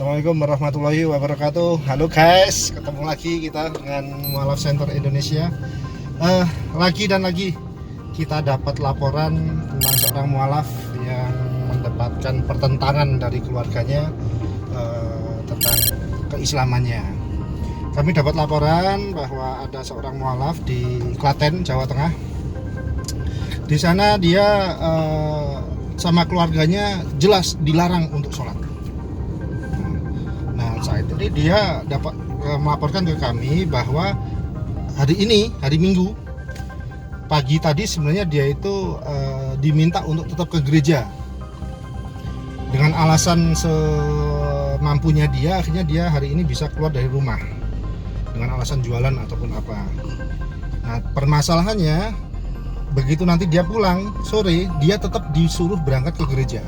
Assalamualaikum warahmatullahi wabarakatuh. Halo guys, ketemu lagi kita dengan Mualaf Center Indonesia. Lagi kita dapat laporan tentang seorang mualaf yang mendapatkan pertentangan dari keluarganya tentang keislamannya. Kami dapat laporan bahwa ada seorang mualaf di Klaten, Jawa Tengah. Di sana dia sama keluarganya jelas dilarang untuk sholat. Nah, saat ini dia dapat melaporkan ke kami bahwa hari Minggu pagi tadi sebenarnya dia itu diminta untuk tetap ke gereja dengan alasan semampunya dia. Akhirnya dia hari ini bisa keluar dari rumah dengan alasan jualan ataupun apa. Nah, permasalahannya begitu nanti dia pulang sore, dia tetap disuruh berangkat ke gereja.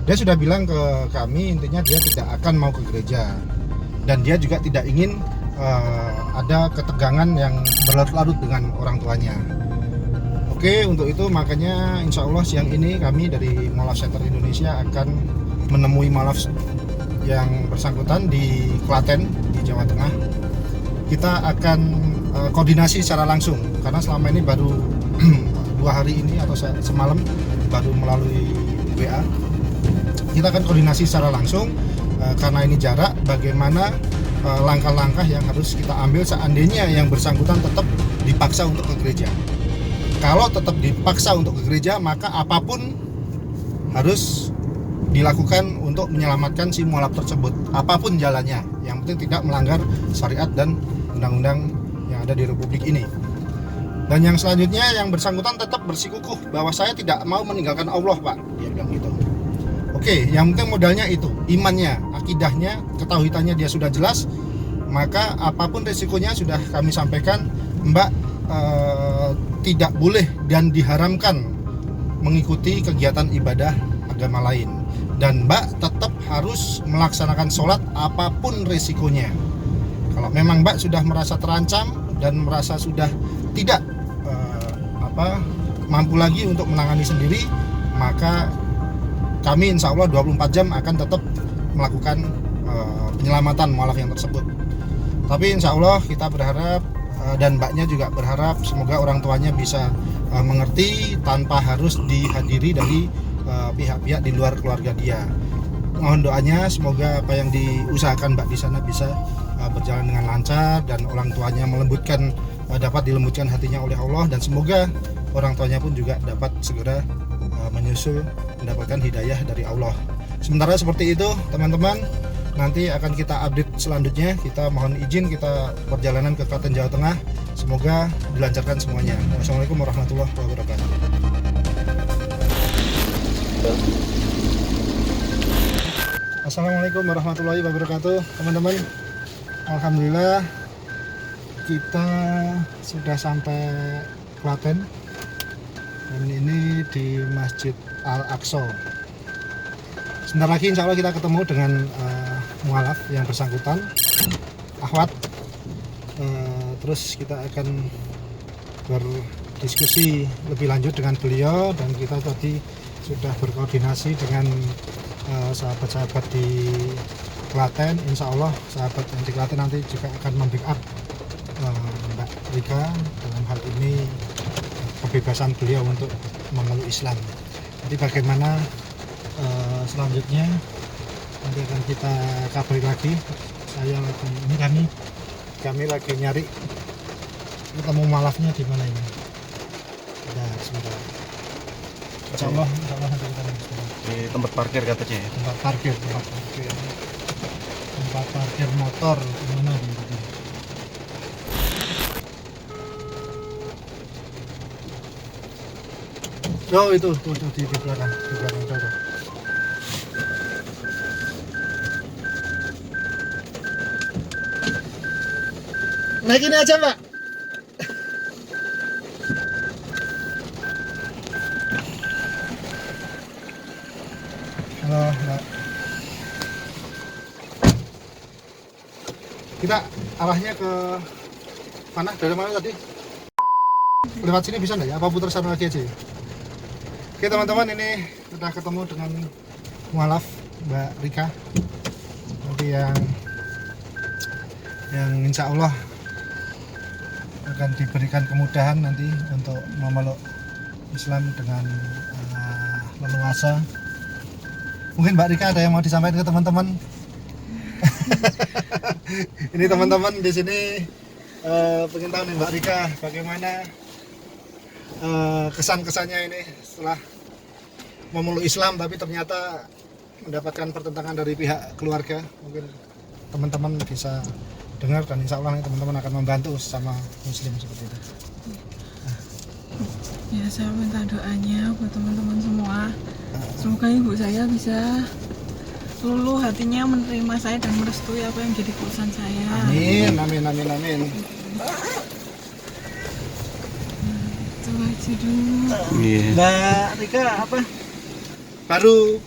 Dia sudah bilang ke kami, intinya dia tidak akan mau ke gereja, dan dia juga tidak ingin ada ketegangan yang berlarut-larut dengan orang tuanya. Oke, untuk itu makanya insya Allah siang ini kami dari Mualaf Center Indonesia akan menemui mualaf yang bersangkutan di Klaten, di Jawa Tengah. Kita akan koordinasi secara langsung, karena selama ini baru 2 hari ini atau semalam baru melalui WA. Kita akan koordinasi secara langsung karena ini jarak, bagaimana langkah-langkah yang harus kita ambil seandainya yang bersangkutan tetap dipaksa untuk ke gereja. Kalau tetap dipaksa untuk ke gereja, maka apapun harus dilakukan untuk menyelamatkan si mualaf tersebut, apapun jalannya, yang penting tidak melanggar syariat dan undang-undang yang ada di Republik ini. Dan yang selanjutnya, yang bersangkutan tetap bersikukuh bahwa saya tidak mau meninggalkan Allah, Pak, dia bilang gitu. Oke, yang penting modalnya itu, imannya, akidahnya, ketauhidannya dia sudah jelas, maka apapun resikonya sudah kami sampaikan. Mbak tidak boleh dan diharamkan mengikuti kegiatan ibadah agama lain, dan Mbak tetap harus melaksanakan sholat apapun resikonya. Kalau memang Mbak sudah merasa terancam dan merasa sudah tidak mampu lagi untuk menangani sendiri, maka kami insya Allah 24 jam akan tetap melakukan penyelamatan mualaf yang tersebut. Tapi insya Allah kita berharap dan mbaknya juga berharap semoga orang tuanya bisa mengerti tanpa harus dihadiri dari pihak-pihak di luar keluarga dia. Mohon doanya semoga apa yang diusahakan mbak di sana bisa berjalan dengan lancar, dan orang tuanya dapat dilembutkan hatinya oleh Allah, dan semoga orang tuanya pun juga dapat segera menyusul mendapatkan hidayah dari Allah. Sementara seperti itu teman-teman, nanti akan kita update selanjutnya. Kita mohon izin kita perjalanan ke Klaten, Jawa Tengah, semoga dilancarkan semuanya. Wassalamualaikum warahmatullahi wabarakatuh. Assalamualaikum warahmatullahi wabarakatuh teman-teman. Alhamdulillah kita sudah sampai Klaten, dan ini di Masjid Al-Aqsa. Sebentar lagi insya Allah kita ketemu dengan mualaf yang bersangkutan, Ahwat. Terus kita akan berdiskusi lebih lanjut dengan beliau, dan kita tadi sudah berkoordinasi dengan sahabat-sahabat di Klaten. Insya Allah sahabat yang di Klaten nanti juga akan membackup Mbak Rika dalam hal ini, kebebasan beliau untuk memeluk Islam. Jadi bagaimana selanjutnya nanti akan kita kabari lagi. Kami lagi nyari ketemu mualafnya di mana ini. Sebentar. Insya Allah nanti kita di tempat parkir katanya ya. tempat parkir motor di mana di Oh itu tuh di belakang tuh. Naik ini aja Pak. Halo Mbak. Kita arahnya ke mana? Dari mana tadi? Lewat sini bisa nggak ya? Apa putar sana lagi aja ya? Oke teman-teman, ini sudah ketemu dengan mualaf Mbak Rika. seperti yang insya Allah akan diberikan kemudahan nanti untuk memeluk Islam dengan leluasa. Mungkin Mbak Rika ada yang mau disampaikan ke teman-teman? Ini teman-teman di sini pengen tahu nih Mbak Rika bagaimana kesan-kesannya ini setelah memeluk Islam tapi ternyata mendapatkan pertentangan dari pihak keluarga. Mungkin teman-teman bisa dengar dan insya Allah teman-teman akan membantu sama muslim seperti itu. Ya, saya minta doanya buat teman-teman semua. Semoga ibu saya bisa luluh hatinya menerima saya dan merestui apa yang jadi keputusan saya. Amin, amin, amin, amin. Itu aja dulu. Mbak Rika apa? Baru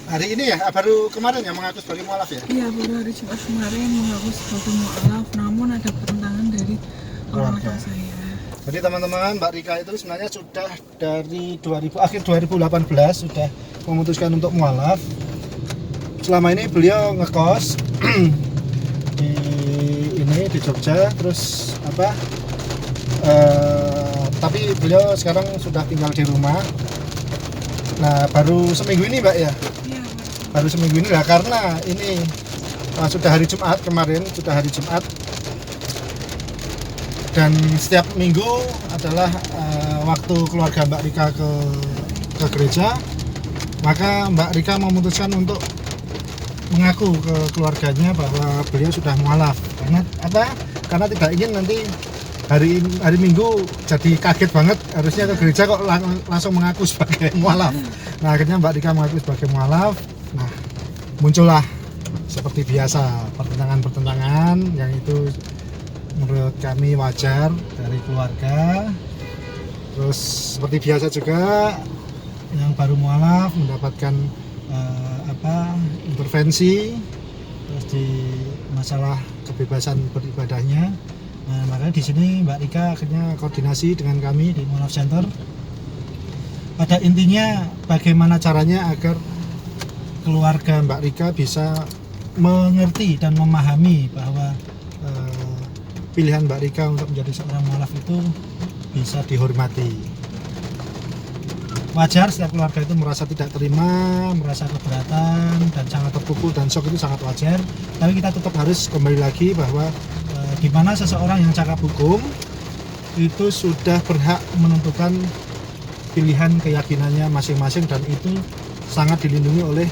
hari ini ya? Baru kemarin ya mengaku sebagai mualaf ya? Iya, baru hari Jumat kemarin mengaku sebagai mualaf, namun ada pertentangan dari orang tua saya. Jadi teman-teman, Mbak Rika itu sebenarnya sudah dari akhir 2018 sudah memutuskan untuk mualaf. Selama ini beliau ngekos di Jogja, terus tapi beliau sekarang sudah tinggal di rumah. Nah, baru seminggu ini Mbak ya? Iya, Baru seminggu ini lah, karena ini sudah hari Jumat kemarin, sudah hari Jumat. Dan setiap minggu adalah waktu keluarga Mbak Rika ke gereja, maka Mbak Rika memutuskan untuk mengaku ke keluarganya bahwa beliau sudah mualaf. Karena tidak ingin nanti hari Minggu jadi kaget banget, harusnya ke gereja kok langsung mengaku sebagai mualaf. Nah, akhirnya Mbak Rika mengaku sebagai mualaf. Nah, muncullah seperti biasa pertentangan-pertentangan yang itu menurut kami wajar dari keluarga. Terus seperti biasa juga yang baru mualaf mendapatkan intervensi terus di masalah kebebasan beribadahnya. Nah, makanya di sini Mbak Rika akhirnya koordinasi dengan kami di Mualaf Center. Pada intinya bagaimana caranya agar keluarga Mbak Rika bisa mengerti dan memahami bahwa pilihan Mbak Rika untuk menjadi seorang mualaf itu bisa dihormati. Wajar setiap keluarga itu merasa tidak terima, merasa keberatan dan sangat terpukul dan shock, itu sangat wajar. Tapi kita tetap harus kembali lagi bahwa di mana seseorang yang cakap hukum itu sudah berhak menentukan pilihan keyakinannya masing-masing dan itu sangat dilindungi oleh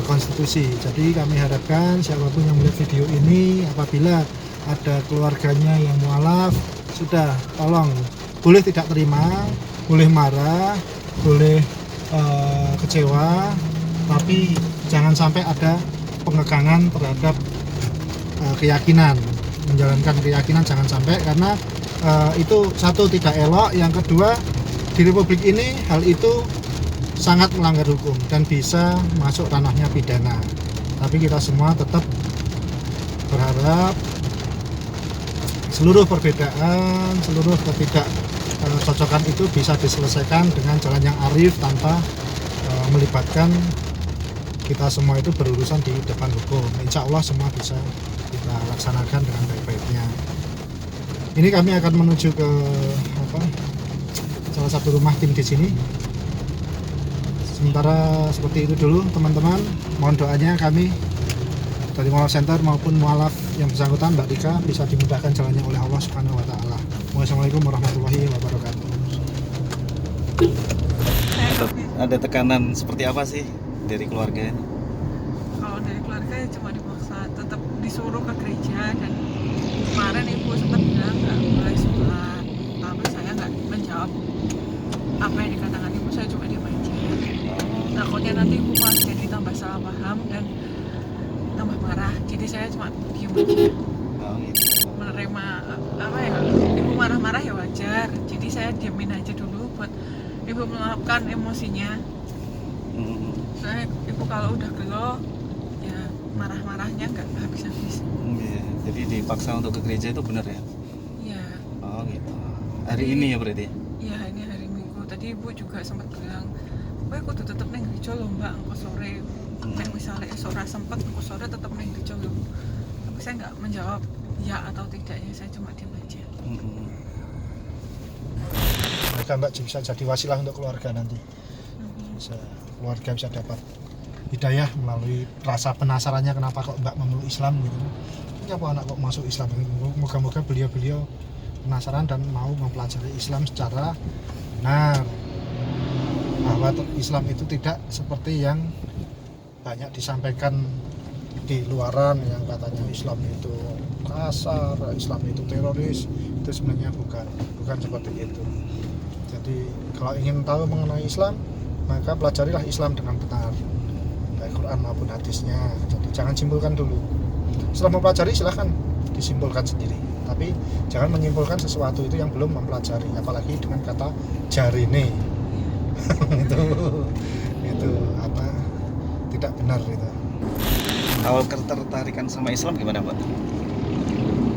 konstitusi. Jadi kami harapkan siapapun yang melihat video ini, apabila ada keluarganya yang mualaf, sudah tolong, boleh tidak terima, boleh marah, boleh kecewa, tapi jangan sampai ada pengekangan terhadap keyakinan, menjalankan keyakinan jangan sampai, karena itu satu tidak elok, yang kedua di Republik ini hal itu sangat melanggar hukum dan bisa masuk ranahnya pidana. Tapi kita semua tetap berharap seluruh perbedaan, seluruh ketidakcocokan itu bisa diselesaikan dengan jalan yang arif tanpa melibatkan kita semua itu berurusan di depan hukum. Insya Allah semua bisa kita laksanakan dengan baik-baiknya. Ini kami akan menuju ke salah satu rumah tim di sini. Sementara seperti itu dulu teman-teman. Mohon doanya kami dari Mualaf Center maupun mualaf yang bersangkutan Mbak Rika bisa dimudahkan jalannya oleh Allah Subhanahu wa taala. Wassalamualaikum warahmatullahi wabarakatuh. Ada tekanan seperti apa sih dari keluarga? Kalau dari keluarga ya cuma dipaksa, tetap disuruh ke gereja, dan kemarin ibu sempat bilang nggak boleh sholat, tapi saya nggak menjawab apa yang dikatakan ibu, saya cuma diam aja. Takutnya nanti ibu malah jadi tambah salah paham dan tambah marah, jadi saya cuma diam aja. Menerima ibu marah-marah ya wajar, jadi saya diamin aja dulu buat ibu meluapkan emosinya. Soalnya ibu kalau udah gelo ya marah-marahnya nggak habis-habis. Jadi dipaksa untuk ke gereja itu benar ya? Iya. Oh gitu. Hari ini ya berarti? Iya, ini hari Minggu. Tadi ibu juga sempat bilang, "Kowe kudu tetep ning gereja lho, Mbak, engko sore." Nek misalnya esok ora sempet, aku sore tetap ning gereja lho. Tapi saya nggak menjawab ya atau tidaknya, saya cuma diam aja. Mereka Mbak bisa jadi wasilah untuk keluarga nanti. Keluarga bisa dapat hidayah melalui rasa penasarannya kenapa kok Mbak memeluk Islam gitu. Kenapa anak kok masuk Islam? Moga-moga beliau-beliau penasaran dan mau mempelajari Islam secara benar. Bahwa Islam itu tidak seperti yang banyak disampaikan di luaran yang katanya Islam itu kasar, Islam itu teroris. Itu sebenarnya bukan seperti itu. Jadi kalau ingin tahu mengenai Islam, maka pelajarilah Islam dengan benar, baik Quran maupun hadisnya. Jadi jangan simpulkan dulu. Setelah mempelajari silahkan disimpulkan sendiri, tapi jangan menyimpulkan sesuatu itu yang belum mempelajari, apalagi dengan kata jarine. itu apa, tidak benar itu. Awal ketertarikan sama Islam gimana, Mbak?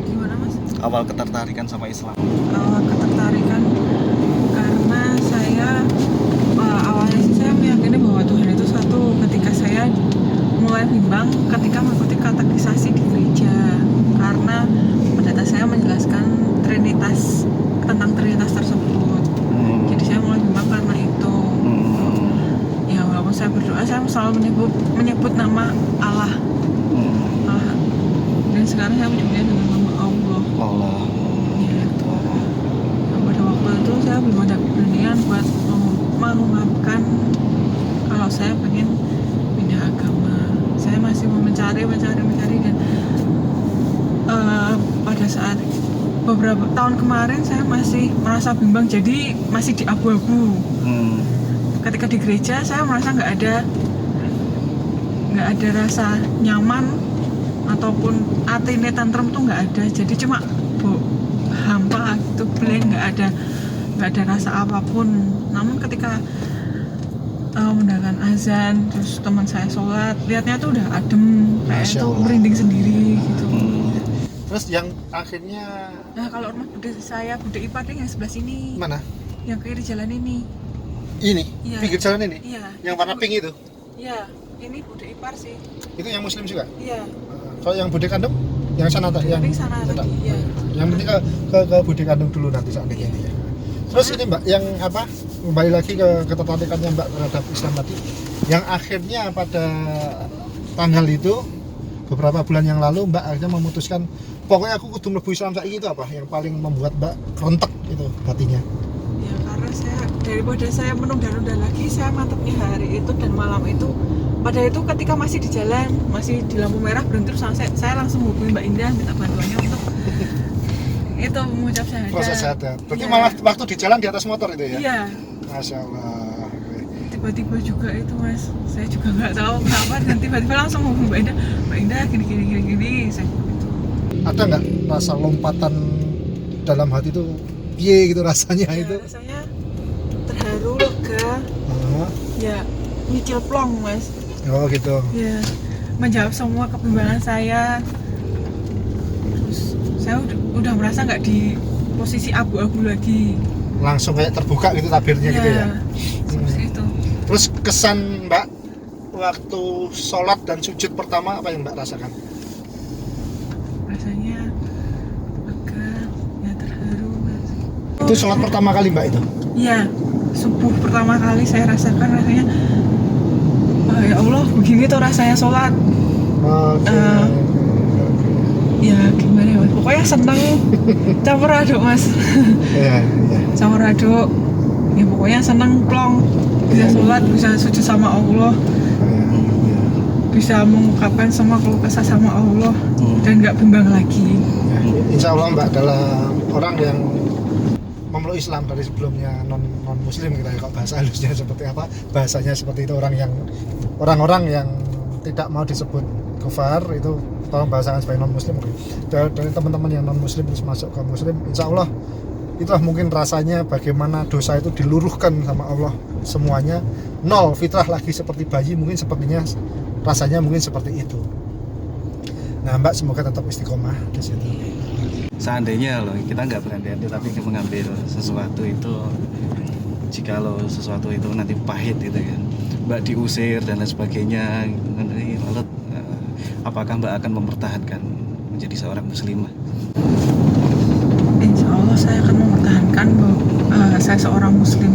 Gimana Mas? Awal ketertarikan sama Islam. Awal ketertarikan karena saya awalnya sih saya meyakini bahwa Tuhan itu satu. Ketika saya mulai bimbang ketika mengikuti katekisasi di gereja, karena pendeta saya menjelaskan tentang Trinitas tersebut. Jadi saya mulai bimbang karena itu. Ya walaupun saya berdoa, saya selalu menyebut nama Allah. Dan sekarang saya menyebutnya dengan nama Allah. Ya. Nah, pada waktu itu saya belum ada keberanian buat mengungkapkan kalau saya pengen pindah agama. Saya masih mau mencari dan pada saat beberapa tahun kemarin saya masih merasa bimbang, jadi masih di abu-abu. Ketika di gereja saya merasa nggak ada rasa nyaman ataupun atine tentrem tuh nggak ada, jadi cuma hampa gitu, blank, nggak ada rasa apapun. Namun ketika mendengarkan azan, terus teman saya sholat, lihatnya tuh udah adem, kayak itu merinding sendiri gitu. Terus yang akhirnya, Nah kalau rumah bude ipar yang sebelah sini, mana? yang kiri jalan ini. Ini? Iya. Pinggir jalan ini? Iya. Yang warna pink itu? Iya, ini bude ipar sih. Itu yang muslim juga? Iya. Kalau yang bude kandung? Yang sana tadi? Yang sana tadi, iya. Yang penting ke bude kandung dulu nanti seandainya ini ya. Terus ini Mbak, yang apa, kembali lagi ke ketertarikannya Mbak terhadap Islam tadi, yang akhirnya pada tanggal itu beberapa bulan yang lalu Mbak akhirnya memutuskan pokoknya aku kudu mlebu Islam saiki, itu apa yang paling membuat Mbak rentek itu hatinya? Ya karena daripada saya menunda-nunda lagi, saya mantapnya hari itu dan malam itu. Pada itu ketika masih di jalan, masih di lampu merah berhenti, terus saya langsung hubungi Mbak Indah minta bantuannya untuk itu mengucap syahadat. Proses syahadat. Berarti Ya. malah waktu di jalan di atas motor itu ya? Iya. Masya Allah. Tiba-tiba juga itu Mas, saya juga nggak tahu kenapa, dan tiba-tiba langsung hubungi Mbak Indah gini saya gitu. Ada nggak rasa lompatan dalam hati itu? Piye gitu rasanya Ya, itu? rasanya terharu, lega, ya nyicil plong Mas. Oh gitu. Ya, menjawab semua kebimbangan saya. Terus saya udah merasa nggak di posisi abu-abu lagi. Langsung kayak terbuka gitu tabirnya gitu ya. Seperti itu. Terus kesan Mbak waktu sholat dan sujud pertama apa yang Mbak rasakan? Rasanya lega, ya terharu Mas. Itu sholat pertama kali Mbak itu? Iya, subuh pertama kali saya rasakan rasanya, ya Allah, begini tuh rasanya sholat. Ya gimana ya Mas, pokoknya seneng, campur aduk Mas. Iya. Campur aduk, ya pokoknya seneng plong, bisa sholat, bisa sujud sama Allah, bisa mengungkapkan semua keluh kesah sama Allah, dan nggak bimbang lagi. Ya, insya Allah Mbak adalah orang yang memeluk Islam dari sebelumnya non muslim kita ya, kok bahasa halusnya seperti apa, bahasanya seperti itu, orang-orang yang tidak mau disebut kufar itu tolong bahasakan sebagai non muslim. Dari teman-teman yang non muslim terus masuk ke muslim, insya Allah itulah mungkin rasanya bagaimana dosa itu diluruhkan sama Allah semuanya, nol, fitrah lagi seperti bayi, mungkin sepertinya rasanya mungkin seperti itu. Nah Mbak semoga tetap istiqomah di situ. Seandainya loh kita nggak berhenti-henti tapi mengambil sesuatu itu, jikalau sesuatu itu nanti pahit gitu kan, Mbak diusir dan lain sebagainya. Ini lalu apakah Mbak akan mempertahankan menjadi seorang muslimah? Insya Allah saya akan mempertahankan bahwa saya seorang muslim.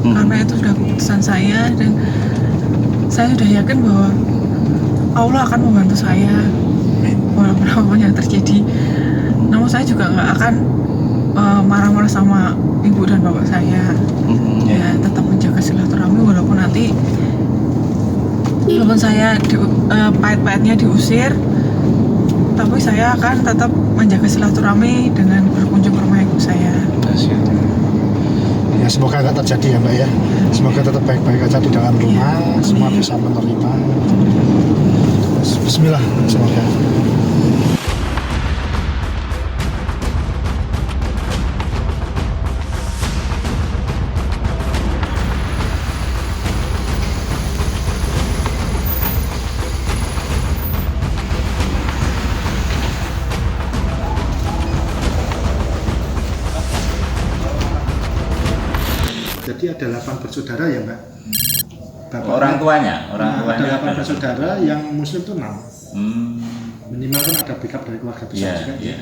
Karena itu sudah keputusan saya dan saya sudah yakin bahwa Allah akan membantu saya walaupun apapun yang terjadi. Namun saya juga nggak akan marah-marah sama ibu dan bapak saya. Ya tetap menjaga silaturahmi walaupun nanti saya pahit-pahitnya diusir, tapi saya akan tetap menjaga silaturahmi dengan berkunjung ke rumah ibu saya. Ya semoga nggak terjadi ya Mbak ya. Semoga tetap baik-baik aja di dalam rumah, semua bisa menerima. Bismillah, semoga. Jadi ada 8 bersaudara ya Mbak? Orang tuanya Ada 8 bersaudara, yang muslim itu 6. Minimal kan ada backup dari keluarga besar juga. Iya.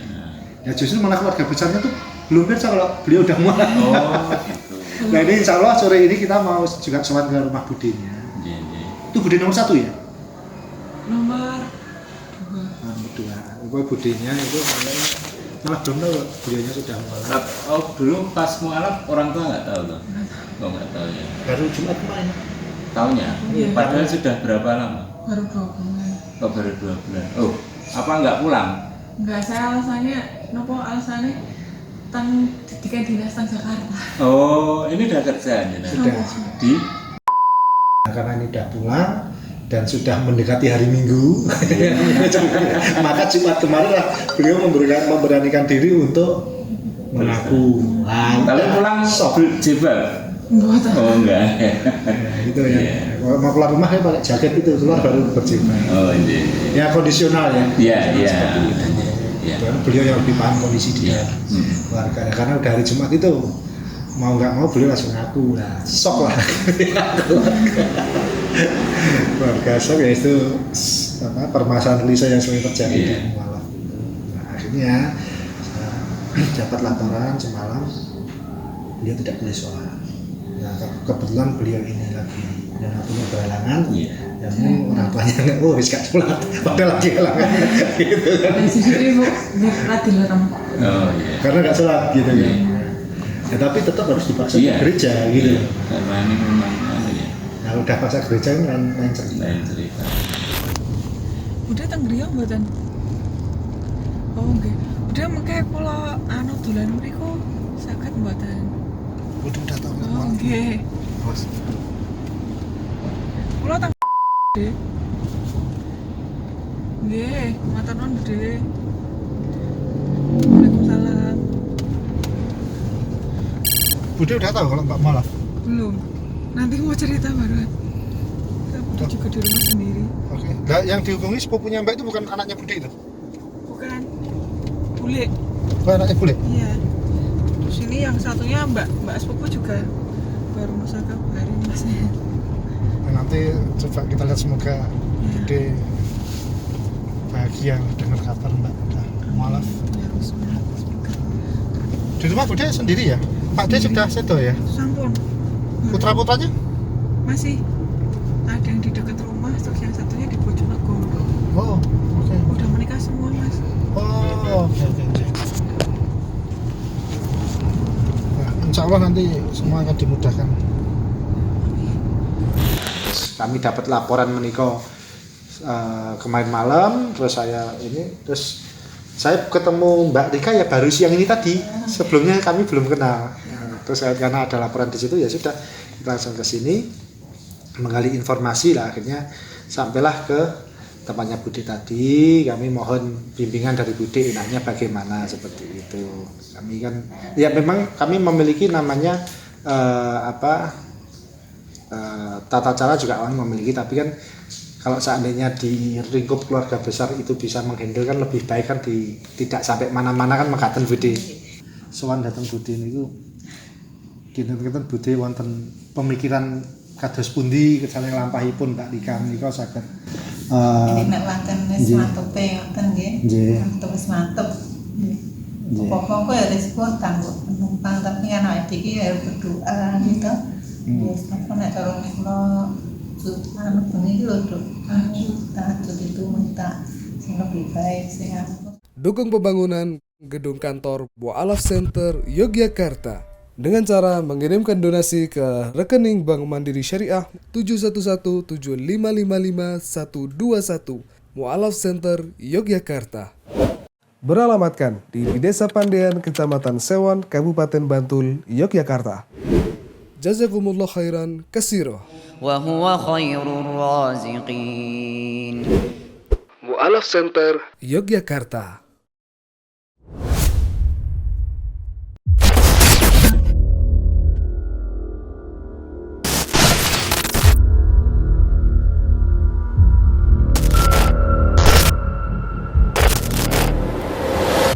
Ya justru malah keluarga besarnya tuh belum percaya kalau beliau udah mulai. Oh, gitu. Nah ini insya Allah sore ini kita mau juga sowan ke rumah budinya. Iya. Itu budi nomor 1 ya? Nomor 2. Pokoknya budinya itu malah belum tahu beliaunya sudah mulai. Oh, dulu pas mualaf orang tua nggak tahu tuh? Oh, nggak tahu ya. Baru Jumat kemarin. Tahunya? Iya. Padahal sudah berapa lama? baru 2 bulan. Oh, baru 2 bulan. Oh, apa nggak pulang? Enggak, saya alasannya didikan dinas tang Jakarta. Oh, ini udah kerja ya? Sudah. Di? Karena ini udah pulang dan sudah mendekati hari Minggu, maka Jumat kemarin lah beliau memberanikan diri untuk mengaku. Kalau pulang jebak? Enggak tahu. Oh, enggak. Gitu ya. Iya. Kalau mau keluar rumah ya pakai jaket itu, keluar baru berjemur. Oh, ini. Ya kondisional ya. Iya. Seperti itu. Iya. Dan beliau yang lebih paham kondisi dia keluarga. Karena udah hari Jumat itu mau nggak mau beliau langsung ngaku lah, sok lah. Keluarga sok ya itu permasalahan klise yang sering terjadi di malam. Nah, akhirnya dapat laporan semalam beliau tidak boleh sholat. Nah kebetulan beliau ini lagi dan waktunya berhalangan, dan orang tuanya nggak, wis gak sholat, padahal lagi halangan. Gitu kan. Dari sisi ibu latih lah kamu. Oh, iya. Karena nggak sholat gitu kan. Ya, tapi tetap harus dipaksa ke gereja gitu. Karena ini memang ya. Kalau udah paksa gereja ini lain cerita. Lain cerita. Udah Tanggriang mboten. Oh nggih. Udah mengke kula dolan mriku saged mboten. Udah tahu Oh nggih. Bos. Kula tang Gede. Nggih, matur nuwun Gede. Waalaikumsalam. Bude udah tahu kalau Mbak malah. Belum. Nanti mau cerita baru. Kita juga di rumah sendiri. Oke. Nah, yang dihubungi sepupunya Mbak itu bukan anaknya Bude itu? Bukan. Bule. Bukan anaknya Bude? Iya. Terus ini yang satunya Mbak sepupu juga baru masa kabarin masnya. Nah, nanti coba kita lihat semoga Bude bahagia dengar kabar Mbak udah malah. Ya, semoga. Di rumah Bude sendiri ya? Pak De sudah sedo ya? Sampun. Putra-putranya? Masih ada yang di dekat rumah, terus yang satunya di Bojonegoro. Oh, oke. Udah menikah semua Mas. Oh, oke. Nah, insya Allah nanti semua akan dimudahkan. Kami dapat laporan menikah kemarin malam, terus saya ketemu Mbak Rika ya baru siang ini tadi. Sebelumnya kami belum kenal. Terus karena ada laporan di situ ya sudah kita langsung ke sini menggali informasi lah, akhirnya sampailah ke tempatnya Bude tadi. Kami mohon bimbingan dari Bude enaknya bagaimana seperti itu. Kami kan ya memang kami memiliki namanya tata cara juga kami memiliki, tapi kan kalau seandainya di lingkup keluarga besar itu bisa menghandle kan lebih baik kan tidak sampai mana-mana kan mekaten Bude. Sowan datang Bude niku kinten-kinten Bude wonten pemikiran kados pundi kejaling lampahipun Mbak Tika menika saged Jadi nek wonten wis nggih. mantepe ngoten nggih. Nggih. Mantep wis mantep. Nggih. Nggih. Pokoknya ya respon kanggo penumpang tapi anak iki ya berdoa gitu. Wis apa nek karo kula anu bengi lho Dok. Tahajud itu minta sing lebih baik sing aku. Dukung pembangunan gedung kantor Mu'alaf Center Yogyakarta dengan cara mengirimkan donasi ke rekening Bank Mandiri Syariah 71175555121 Mu'alaf Center Yogyakarta. Beralamatkan di Desa Pandean, Kecamatan Sewon, Kabupaten Bantul, Yogyakarta. Jazakumullah khairan katsira. وهو خير الرازقين. Mu'alaf Center Yogyakarta.